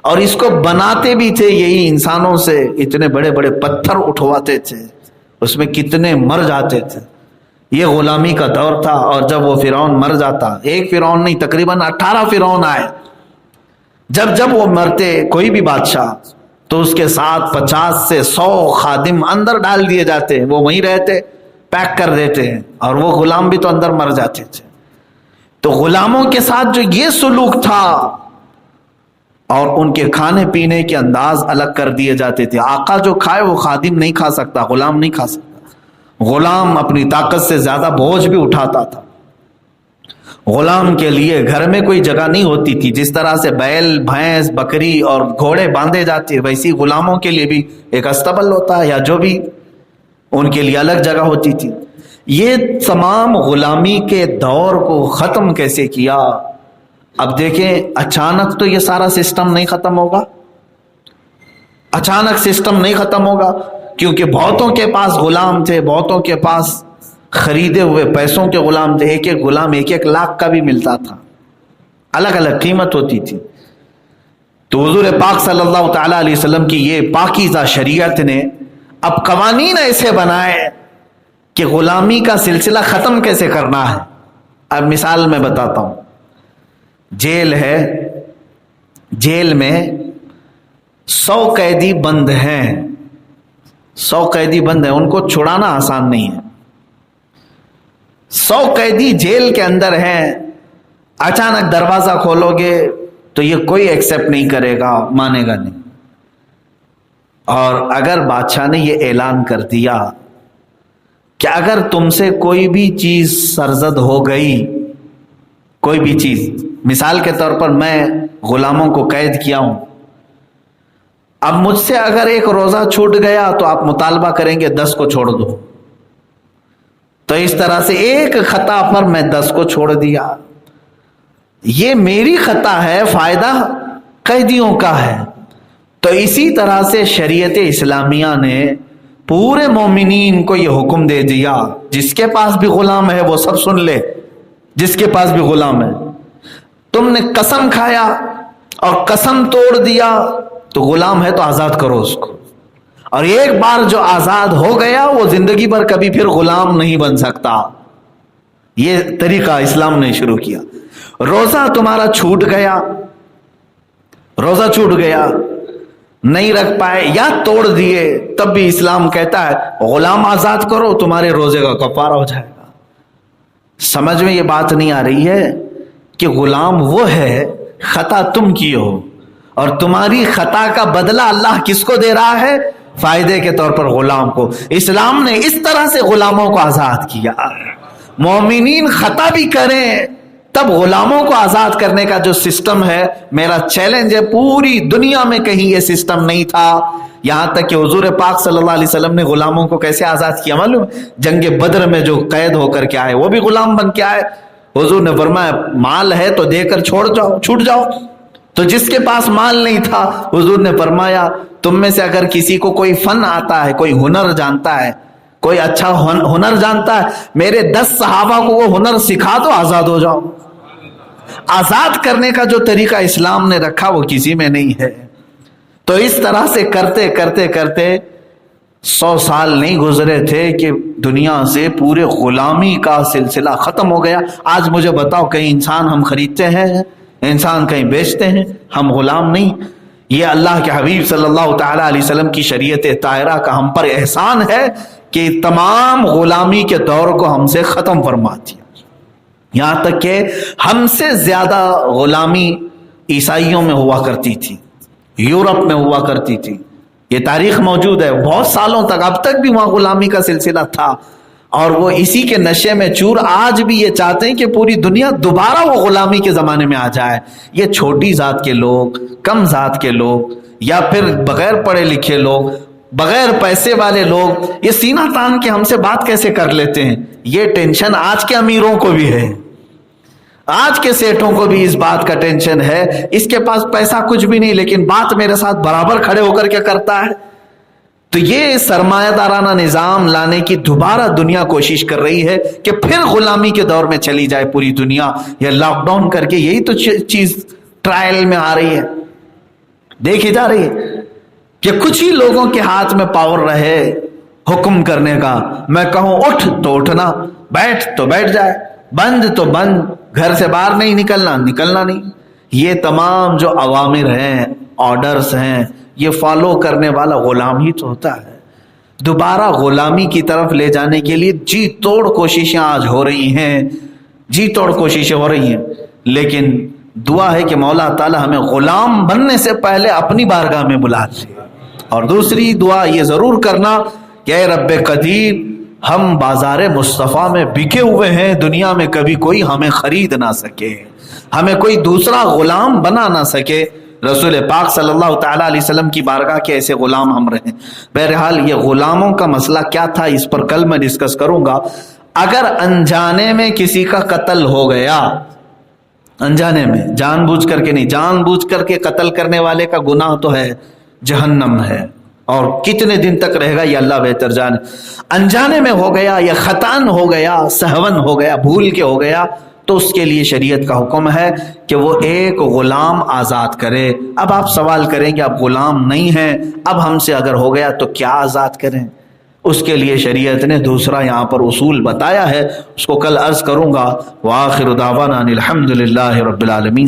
اور اس کو بناتے بھی تھے یہی انسانوں سے، اتنے بڑے بڑے پتھر اٹھواتے تھے، اس میں کتنے مر جاتے تھے۔ یہ غلامی کا دور تھا، اور جب وہ فرعون مر جاتا، ایک فرعون نہیں تقریباً 18 فرعون آئے، جب وہ مرتے کوئی بھی بادشاہ تو اس کے ساتھ 50 سے 100 خادم اندر ڈال دیے جاتے، وہ وہیں رہتے، پیک کر دیتے ہیں، اور وہ غلام بھی تو اندر مر جاتے تھے۔ تو غلاموں کے ساتھ جو یہ سلوک تھا، اور ان کے کھانے پینے کے انداز الگ کر دیے جاتے تھے۔ آقا جو کھائے وہ خادم نہیں کھا سکتا، غلام نہیں کھا سکتا۔ غلام اپنی طاقت سے زیادہ بوجھ بھی اٹھاتا تھا۔ غلام کے لیے گھر میں کوئی جگہ نہیں ہوتی تھی، جس طرح سے بیل، بھینس، بکری اور گھوڑے باندھے جاتے، ویسی غلاموں کے لیے بھی ایک استبل ہوتا ہے، یا جو بھی ان کے لیے الگ جگہ ہوتی تھی۔ یہ تمام غلامی کے دور کو ختم کیسے کیا؟ اب دیکھیں، اچانک تو یہ سارا سسٹم نہیں ختم ہوگا، اچانک سسٹم نہیں ختم ہوگا، کیونکہ بہتوں کے پاس غلام تھے، بہتوں کے پاس خریدے ہوئے پیسوں کے غلام تھے، ایک ایک غلام 1-1 لاکھ کا بھی ملتا تھا، الگ الگ قیمت ہوتی تھی۔ تو حضور پاک صلی اللہ تعالی علیہ وسلم کی یہ پاکیزہ شریعت نے اب قوانین ایسے بنائے کہ غلامی کا سلسلہ ختم کیسے کرنا ہے۔ اب مثال میں بتاتا ہوں، جیل ہے، جیل میں 100 قیدی بند ہیں، 100 قیدی بند ہیں، ان کو چھڑانا آسان نہیں ہے۔ 100 قیدی جیل کے اندر ہیں، اچانک دروازہ کھولو گے تو یہ کوئی ایکسیپٹ نہیں کرے گا، مانے گا نہیں۔ اور اگر بادشاہ نے یہ اعلان کر دیا کہ اگر تم سے کوئی بھی چیز سرزد ہو گئی، کوئی بھی چیز، مثال کے طور پر میں غلاموں کو قید کیا ہوں، اب مجھ سے اگر ایک روزہ چھوٹ گیا تو آپ مطالبہ کریں گے 10 کو چھوڑ دو، تو اس طرح سے ایک خطا پر میں 10 کو چھوڑ دیا، یہ میری خطا ہے، فائدہ قیدیوں کا ہے۔ تو اسی طرح سے شریعت اسلامیہ نے پورے مومنین کو یہ حکم دے دیا، جس کے پاس بھی غلام ہے وہ سب سن لے، جس کے پاس بھی غلام ہے، تم نے قسم کھایا اور قسم توڑ دیا تو غلام ہے تو آزاد کرو اس کو، اور ایک بار جو آزاد ہو گیا وہ زندگی بھر کبھی پھر غلام نہیں بن سکتا. یہ طریقہ اسلام نے شروع کیا. روزہ تمہارا چھوٹ گیا، روزہ چھوٹ گیا، نہیں رکھ پائے یا توڑ دیے، تب بھی اسلام کہتا ہے غلام آزاد کرو، تمہارے روزے کا کفارہ ہو جائے گا. سمجھ میں یہ بات نہیں آ رہی ہے کہ غلام وہ ہے خطا تم کی ہو، اور تمہاری خطا کا بدلہ اللہ کس کو دے رہا ہے؟ فائدے کے طور پر غلام کو. اسلام نے اس طرح سے غلاموں کو آزاد کیا. مومنین خطا بھی کریں تب غلاموں کو آزاد کرنے کا جو سسٹم ہے، میرا چیلنج ہے، پوری دنیا میں کہیں یہ سسٹم نہیں تھا. یہاں تک کہ حضور پاک صلی اللہ علیہ وسلم نے غلاموں کو کیسے آزاد کیا معلوم؟ جنگ بدر میں جو قید ہو کر کے آئے وہ بھی غلام بن کے آئے. حضور نے فرمایا مال ہے تو دے کر چھوٹ جاؤ. تو جس کے پاس مال نہیں تھا، حضور نے فرمایا تم میں سے اگر کسی کو کوئی فن آتا ہے، کوئی ہنر جانتا ہے، کوئی اچھا ہنر جانتا ہے، میرے 10 صحابہ کو وہ ہنر سکھا دو، آزاد ہو جاؤ. آزاد کرنے کا جو طریقہ اسلام نے رکھا وہ کسی میں نہیں ہے. تو اس طرح سے کرتے کرتے کرتے 100 سال نہیں گزرے تھے کہ دنیا سے پورے غلامی کا سلسلہ ختم ہو گیا. آج مجھے بتاؤ کہیں انسان ہم خریدتے ہیں، انسان کہیں بیچتے ہیں؟ ہم غلام نہیں. یہ اللہ کے حبیب صلی اللہ تعالی علیہ وسلم کی شریعت طاہرہ کا ہم پر احسان ہے کہ تمام غلامی کے دور کو ہم سے ختم فرما دیا. یہاں تک کہ ہم سے زیادہ غلامی عیسائیوں میں ہوا کرتی تھی، یورپ میں ہوا کرتی تھی. یہ تاریخ موجود ہے. بہت سالوں تک، اب تک بھی وہاں غلامی کا سلسلہ تھا، اور وہ اسی کے نشے میں چور آج بھی یہ چاہتے ہیں کہ پوری دنیا دوبارہ وہ غلامی کے زمانے میں آ جائے. یہ چھوٹی ذات کے لوگ، کم ذات کے لوگ، یا پھر بغیر پڑھے لکھے لوگ، بغیر پیسے والے لوگ، یہ سینہ تان کے ہم سے بات کیسے کر لیتے ہیں؟ یہ ٹینشن آج کے امیروں کو بھی ہے، آج کے سیٹوں کو بھی اس بات کا ٹینشن ہے. اس کے پاس پیسہ کچھ بھی نہیں لیکن بات میرے ساتھ برابر کھڑے ہو کر کے کرتا ہے. تو یہ سرمایہ دارانہ نظام لانے کی دوبارہ دنیا کوشش کر رہی ہے کہ پھر غلامی کے دور میں چلی جائے پوری دنیا. یہ لاک ڈاؤن کر کے یہی تو چیز ٹرائل میں آ رہی ہے، دیکھی جا رہی ہے کہ کچھ ہی لوگوں کے ہاتھ میں پاور رہے حکم کرنے کا. میں کہوں اٹھ تو اٹھنا، بیٹھ تو بیٹھ جائے، بند تو بند، گھر سے باہر نہیں نکلنا نہیں. یہ تمام جو اوامر ہیں، آرڈرز ہیں، یہ فالو کرنے والا غلام ہی تو ہوتا ہے. دوبارہ غلامی کی طرف لے جانے کے لیے جی توڑ کوششیں آج ہو رہی ہیں، جی توڑ کوششیں ہو رہی ہیں. لیکن دعا ہے کہ مولا تعالی ہمیں غلام بننے سے پہلے اپنی بارگاہ میں بلا لے. اور دوسری دعا یہ ضرور کرنا کہ اے رب قدیر، ہم بازار مصطفیٰ میں بکے ہوئے ہیں، دنیا میں کبھی کوئی ہمیں خرید نہ سکے، ہمیں کوئی دوسرا غلام بنا نہ سکے. رسول پاک صلی اللہ تعالیٰ علیہ وسلم کی بارگاہ کے ایسے غلام ہم رہیں. بہرحال یہ غلاموں کا مسئلہ کیا تھا اس پر کل میں ڈسکس کروں گا. اگر انجانے میں کسی کا قتل ہو گیا، انجانے میں، جان بوجھ کر کے نہیں، جان بوجھ کر کے قتل کرنے والے کا گناہ تو ہے، جہنم ہے، اور کتنے دن تک رہے گا یہ اللہ بہتر جانے. انجانے میں ہو گیا یا خطاً ہو گیا، سہون ہو گیا، بھول کے ہو گیا، تو اس کے لیے شریعت کا حکم ہے کہ وہ ایک غلام آزاد کرے. اب آپ سوال کریں گے اب غلام نہیں ہیں، اب ہم سے اگر ہو گیا تو کیا آزاد کریں؟ اس کے لیے شریعت نے دوسرا یہاں پر اصول بتایا ہے، اس کو کل عرض کروں گا. وآخر دعوانا الحمد للہ رب العالمین.